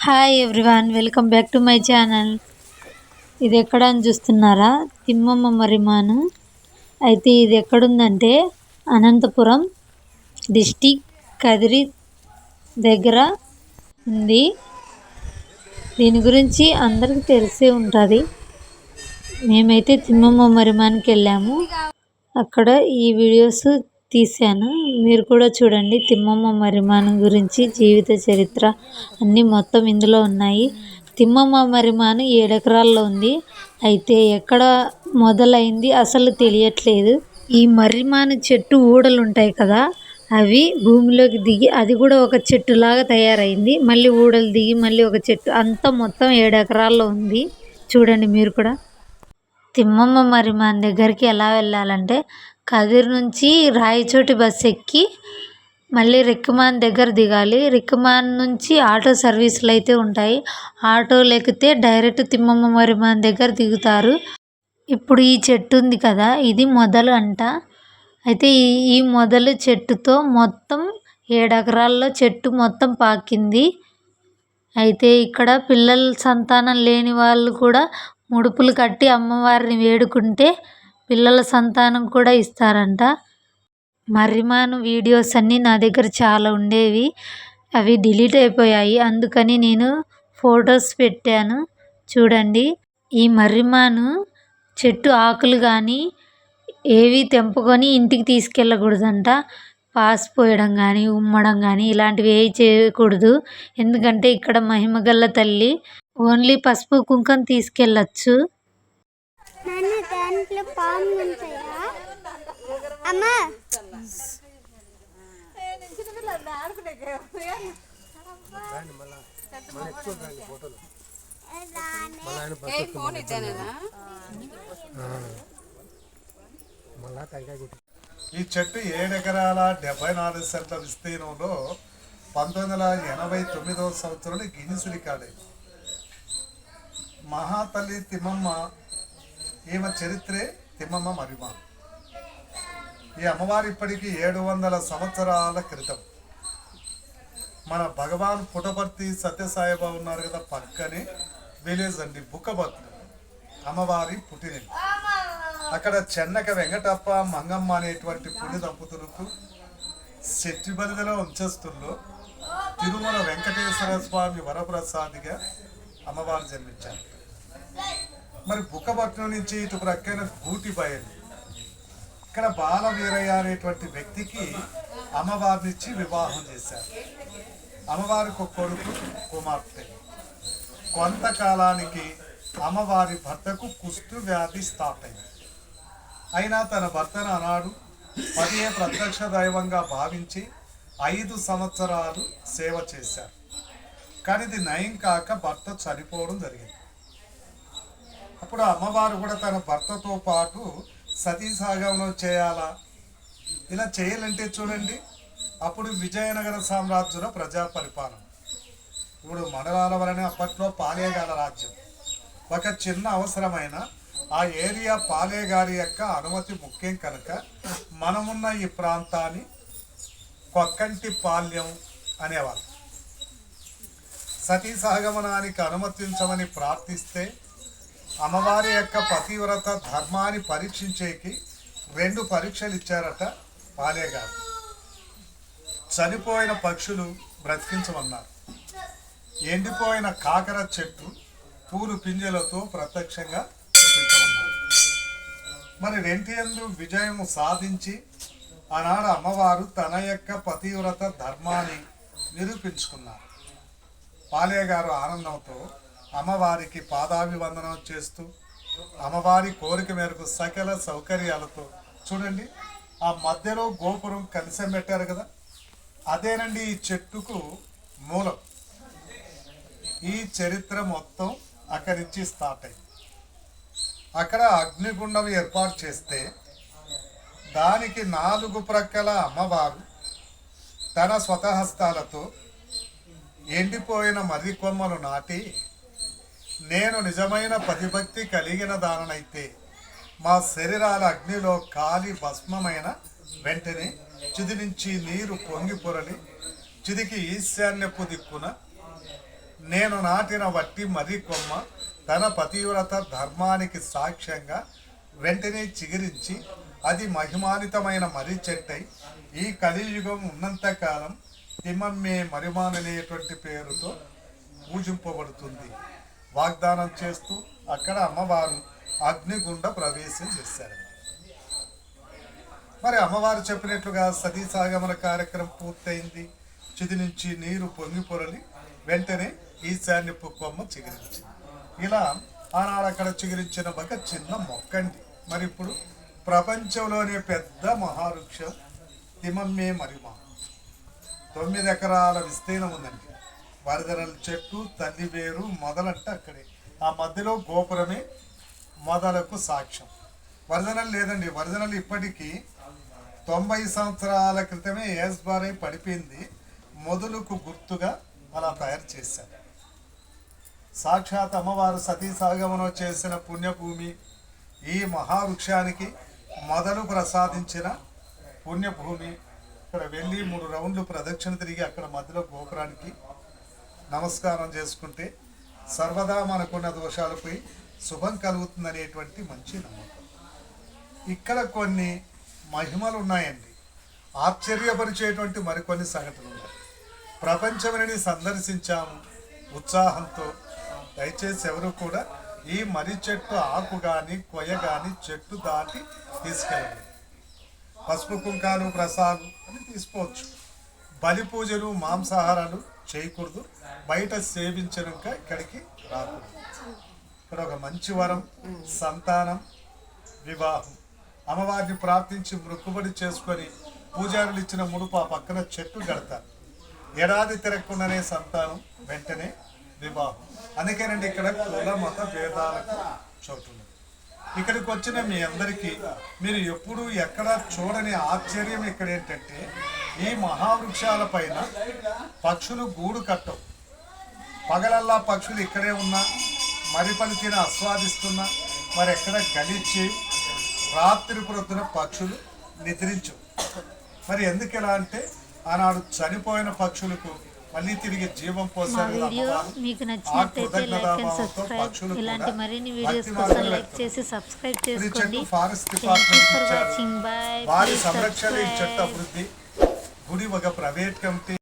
Hi everyone, welcome back to my channel. ఇది ఎక్కడ అని చూస్తున్నారా? తిమ్మమ్మ మర్రిమాను. అయితే ఇది ఎక్కడుందంటే అనంతపురం డిస్టిక్ కదిరి దగ్గర ఉంది. దీని గురించి అందరికీ తెలిసే ఉంటుంది. మేమైతే తిమ్మమ్మ మర్రిమానికి వెళ్ళాము. అక్కడ ఈ వీడియోస్ తీశాను, మీరు కూడా చూడండి. తిమ్మమ్మ మర్రిమాను గురించి జీవిత చరిత్ర అన్నీ మొత్తం ఇందులో ఉన్నాయి. తిమ్మమ్మ మర్రిమాను 7 ఎకరాల్లో ఉంది. అయితే ఎక్కడ మొదలైంది అసలు తెలియట్లేదు. ఈ మర్రిమాను చెట్టు ఊడలు ఉంటాయి కదా, అవి భూమిలోకి దిగి అది కూడా ఒక చెట్టులాగా తయారైంది. మళ్ళీ ఊడలు దిగి మళ్ళీ ఒక చెట్టు, అంతా మొత్తం 7 ఎకరాల్లో ఉంది. చూడండి మీరు కూడా. తిమ్మమ్మ మర్రిమాను దగ్గరికి ఎలా వెళ్ళాలంటే కదిరి నుంచి రాయచోటి బస్ ఎక్కి మళ్ళీ రిక్కమాన్ దగ్గర దిగాలి. రిక్కమాన్ నుంచి ఆటో సర్వీసులు అయితే ఉంటాయి. ఆటోలు ఎక్కితే డైరెక్ట్ తిమ్మమ్మ మర్రిమాను దగ్గర దిగుతారు. ఇప్పుడు ఈ చెట్టు ఉంది కదా, ఇది మొదలు అంట. అయితే ఈ మొదలు చెట్టుతో మొత్తం 7 ఎకరాల్లో చెట్టు మొత్తం పాకింది. అయితే ఇక్కడ పిల్లల సంతానం లేని వాళ్ళు కూడా ముడుపులు కట్టి అమ్మవారిని వేడుకుంటే పిల్లల సంతానం కూడా ఇస్తారంట. మర్రిమాను వీడియోస్ అన్నీ నా దగ్గర చాలా ఉండేవి, అవి డిలీట్ అయిపోయాయి. అందుకని నేను ఫొటోస్ పెట్టాను, చూడండి. ఈ మర్రిమాను చెట్టు ఆకులు కానీ ఏవి తెంపుకొని ఇంటికి తీసుకెళ్ళకూడదంట. పాసిపోయడం కానీ ఉమ్మడం కానీ ఇలాంటివి ఏవి చేయకూడదు. ఎందుకంటే ఇక్కడ మహిమగల్ల తల్లి, ఓన్లీ పసుపు కుంకం తీసుకెళ్ళచ్చు. ఈ చెట్టు 7 ఎకరాల 74 సెంట్ల విస్తీర్ణంలో 1989వ సంవత్సరంలో గిన్నిస్ రికార్డ్ అయింది. మహాతల్లి తిమ్మమ్మ, ఈమె చరిత్రే తిమ్మమ్మ మర్రిమాను. ఈ అమ్మవారి ఇప్పటికీ 700 సంవత్సరాల క్రితం మన భగవాన్ పుటపర్తి సత్యసాయిబాబు ఉన్నారు కదా, పక్కనే విలేజ్ అండి బుక్కబత్తు, అమ్మవారి పుట్టినిల్లు. అక్కడ చెన్నక వెంకటప్ప మంగమ్మ అనేటువంటి పుణ్య దంపతులకు శెట్టిబరిదల వంశస్థుల్లో తిరుమల వెంకటేశ్వర స్వామి వరప్రసాదిగా అమ్మవారు జన్మించారు. మరి బుక్కపట్నం నుంచి ఇటు ప్రక్కన గూటి బయలు, ఇక్కడ బాలవీరయ్య అనేటువంటి వ్యక్తికి అమ్మవారినిచ్చి వివాహం చేశారు. అమ్మవారికి ఒక కొడుకు, కుమార్తె. కొంతకాలానికి అమ్మవారి భర్తకు కుష్టు వ్యాధి స్టార్ట్ అయింది. అయినా తన భర్తను ఆనాడు 10 ప్రత్యక్ష దైవంగా భావించి 5 సంవత్సరాలు సేవ చేశారు. కానీ ఇది నయం కాక భర్త చనిపోవడం జరిగింది. అప్పుడు అమ్మవారు కూడా తన భర్తతో పాటు సతీసాగమనం చేయాలా, ఇలా చేయాలంటే చూడండి, అప్పుడు విజయనగర సామ్రాజ్యంలో ప్రజా పరిపాలన, ఇప్పుడు మండలాల వలన అప్పట్లో పాలేగాల రాజ్యం. ఒక చిన్న అవసరమైన ఆ ఏరియా పాలేగారి యొక్క అనుమతి ముఖ్యం కనుక మనమున్న ఈ ప్రాంతాన్ని కొక్కంటి పాల్యం అనేవారు. సతీ సహగమనానికి అనుమతించమని ప్రార్థిస్తే అమ్మవారి యొక్క పతివ్రత ధర్మాన్ని పరీక్షించేకి 2 పరీక్షలు ఇచ్చారట పాలేగారు. చనిపోయిన పక్షులు బ్రతికించమన్నారు, ఎండిపోయిన కాకర చెట్టు పూలు పింజలతో ప్రత్యక్షంగా చూపించమన్నారు. మరి రెంటియందు విజయం సాధించి ఆనాడు అమ్మవారు తన యొక్క పతివ్రత ధర్మాన్ని నిరూపించుకున్నారు. పాలేగారు ఆనందంతో అమ్మవారికి పాదాభివందనం చేస్తూ అమ్మవారి కోరిక మేరకు సకల సౌకర్యాలతో, చూడండి ఆ మధ్యలో గోపురం కలిసం పెట్టారు కదా, అదేనండి ఈ చెట్టుకు మూలం. ఈ చరిత్ర మొత్తం అక్కడి నుంచి స్టార్ట్ అయింది. అక్కడ అగ్నిగుండం ఏర్పాటు చేస్తే దానికి 4 ప్రక్కల అమ్మవారు తన స్వతహస్తాలతో ఎండిపోయిన మర్రి కొమ్మలు నాటి, నేను నిజమైన పతిభక్తి కలిగిన దాననైతే మా శరీరాల అగ్నిలో కాలి భస్మమైన వెంటనే చిది నుంచి నీరు పొంగి పొరలి చిదికి ఈశాన్యపు దిక్కున నేను నాటిన వట్టి మర్రి కొమ్మ తన పతివ్రత ధర్మానికి సాక్ష్యంగా వెంటనే చిగురించి అది మహిమానితమైన మర్రి చెట్టై ఈ కలియుగం ఉన్నంతకాలం తిమ్మమ్మే మరిమాన్ అనేటువంటి పేరుతో పూజింపబడుతుంది వాగ్దానం చేస్తూ అక్కడ అమ్మవారు అగ్నిగుండ ప్రవేశం చేశారు. మరి అమ్మవారు చెప్పినట్లుగా సతీ సాగమన కార్యక్రమం పూర్తయింది. చిది నుంచి నీరు పొంగి పొరలి వెంటనే ఈశాన్యపు కొమ్మ చిగురించింది. ఇలా ఆనాడు అక్కడ చిగురించిన ఒక చిన్న మొక్కండి. మరి ఇప్పుడు ప్రపంచంలోనే పెద్ద మహావృక్షం తిమ్మమ్మే మరిమా 9 ఎకరాల విస్తీర్ణం ఉందండి. వరదనల చెట్టు తల్లి వేరు మొదలంటే అక్కడే, ఆ మధ్యలో గోపురమే మొదలకు సాక్ష్యం. వరదనలు లేదండి, వరదనలు ఇప్పటికీ 90 సంవత్సరాల క్రితమే ఏస్బారై పడిపోయింది. మొదలుకు గుర్తుగా అలా తయారు చేశారు. సాక్షాత్ అమ్మవారు సతీ సాగమనం చేసిన పుణ్యభూమి, ఈ మహావృక్షానికి మొదలు ప్రసాదించిన పుణ్యభూమి. ఇక్కడ వెళ్ళి 3 రౌండ్లు ప్రదక్షిణ తిరిగి అక్కడ మధ్యలో గోపురానికి నమస్కారం చేసుకుంటే సర్వదా మనకున్న దోషాలపై శుభం కలుగుతుందనేటువంటి మంచి నమ్మకం. ఇక్కడ కొన్ని మహిమలు ఉన్నాయండి. ఆశ్చర్యపరిచేటువంటి మరికొన్ని సంఘటనలు ఉన్నాయి. ప్రపంచమని సందర్శించాము ఉత్సాహంతో. దయచేసి ఎవరు కూడా ఈ మర్రి చెట్టు ఆకు కానీ కొయ్య కానీ చెట్టు దాటి తీసుకెళ్ళండి. పసుపు కుంకాలు ప్రసాదం అని తీసుకోవచ్చు. బలి పూజలు మాంసాహారాలు చేయకూడదు. బయట సేవించనుక ఇక్కడికి రాకూడదు. ఇక్కడ ఒక మంచి వరం సంతానం, వివాహం. అమ్మవారిని ప్రార్థించి మృక్కుబడి చేసుకొని పూజారులు ఇచ్చిన ముడుపు ఆ పక్కన చెట్టు కడతారు. ఏడాది తిరగకుండానే సంతానం, వెంటనే వివాహం. అందుకేనండి ఇక్కడ కుల మత భేదాలకు చోటు ఉన్నది. ఇక్కడికి వచ్చిన మీ అందరికీ మీరు ఎప్పుడూ ఎక్కడ చూడని ఆశ్చర్యం ఇక్కడ ఏంటంటే ఈ మహావృక్షాల పైన పక్షులు గూడు కట్టవు. పగలల్లా పక్షులు ఇక్కడే ఉన్నా మరి పలికిన ఆస్వాదిస్తున్నా మరి ఎక్కడ గలిచి రాత్రి ప్రొద్దున పక్షులు నిద్రించవు. మరి ఎందుకు ఎలా అంటే ఆనాడు చనిపోయిన పక్షులకు మళ్ళీ తిరిగి జీవం పోసారు. వీడియో మీకు నచ్చినట్లయితే లైక్ అండ్ సబ్స్క్రైబ్. ఇలాంటి మరిన్ని వీడియోస్ కోసం లైక్ చేసి సబ్స్క్రైబ్ చేసుకోండి. Forest department for watching. By. వారి సంరక్షణ ఈ చెట్టు అభివృద్ధి గుడి ఒక ప్రైవేట్ కమిటీ